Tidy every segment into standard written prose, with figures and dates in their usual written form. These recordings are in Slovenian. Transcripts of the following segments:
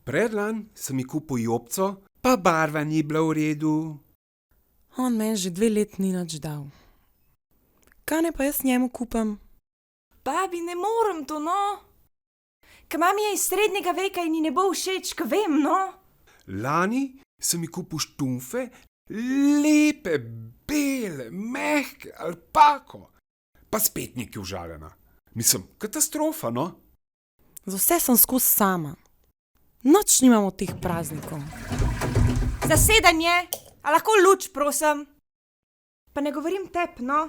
Predlan sem ji kupil jopco, pa barva ni bila v redu. On meni že 2 leti ni nič dal. Kaj ne pa jaz njemu kupam? Babi, ne morem to, no. Ker mami je iz srednjega veka in ji ne bo všeč, ko vem, no. Lani sem ji kupil štumfe, lepe, bele, mehke, alpako. Pa spet nekaj užaljena. Mislim, katastrofa, no. Za vse sem skozi sama. Nič nimam od teh praznikov. Zasedanje, a lahko luč, prosim. Pa ne govorim tep, no.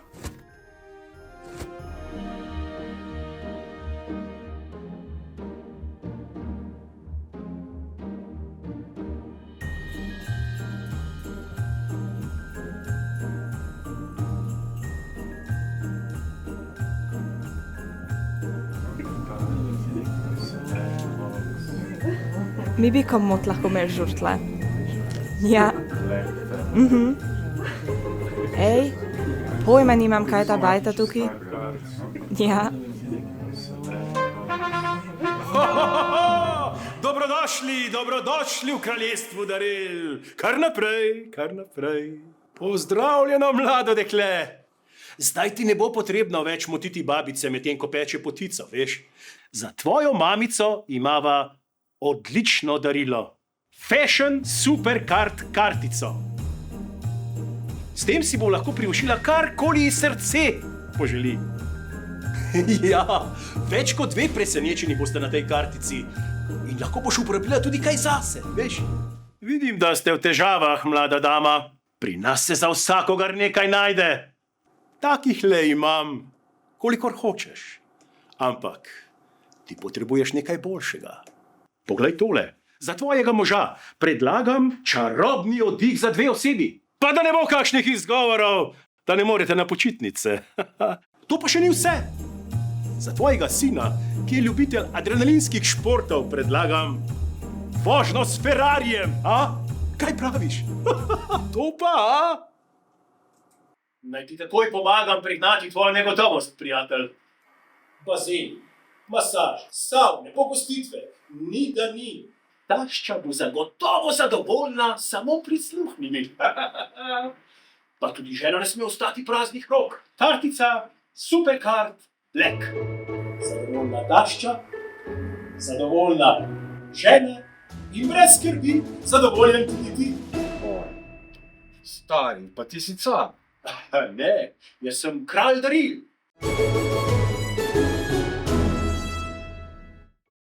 Mi bi komot lahko imeli žurtle. Ja. Ej, pojma nimam, kaj je ta bajta tukaj. Ja. Dobrodošli v kraljestvu daril. Kar naprej. Pozdravljeno, mlado dekle. Zdaj ti ne bo potrebno več motiti babice, medtem ko peče potico, veš. Za tvojo mamico imava odlično darilo. Fashion Supercard kartico. S tem si bo lahko privoščila karkoli iz srce poželi. Ja, več kot 2 presenečeni boste na tej kartici in lahko boš uporabila tudi kaj zase, veš. Vidim, da ste v težavah, mlada dama. Pri nas se za vsakogar nekaj najde. Takihle imam, kolikor hočeš. Ampak ti potrebuješ nekaj boljšega. Poglej tole, za tvojega moža predlagam čarobni oddih za 2 osebi. Pa da ne bo kakšnih izgovorov, da ne morete na počitnice. To pa še ni vse. Za tvojega sina, ki je ljubitelj adrenalinskih športov, predlagam vožnjo s Ferrarijem, a? Kaj praviš? To pa, a? Naj ti takoj pomagam prignati tvojo negotovost, prijatelj. Bazen, masaž, savne, pogostitve. Ni da ni. Tašča bo zagotovo zadovoljna, samo prisluhni mi. Pa tudi žena ne sme ostati praznih rok. Kartica, Supercard, Black. Zadovoljna tašča, zadovoljna žena in brez skrbi zadovoljen tudi ti. Stari, pa ti si car. Ne, jaz sem kralj daril.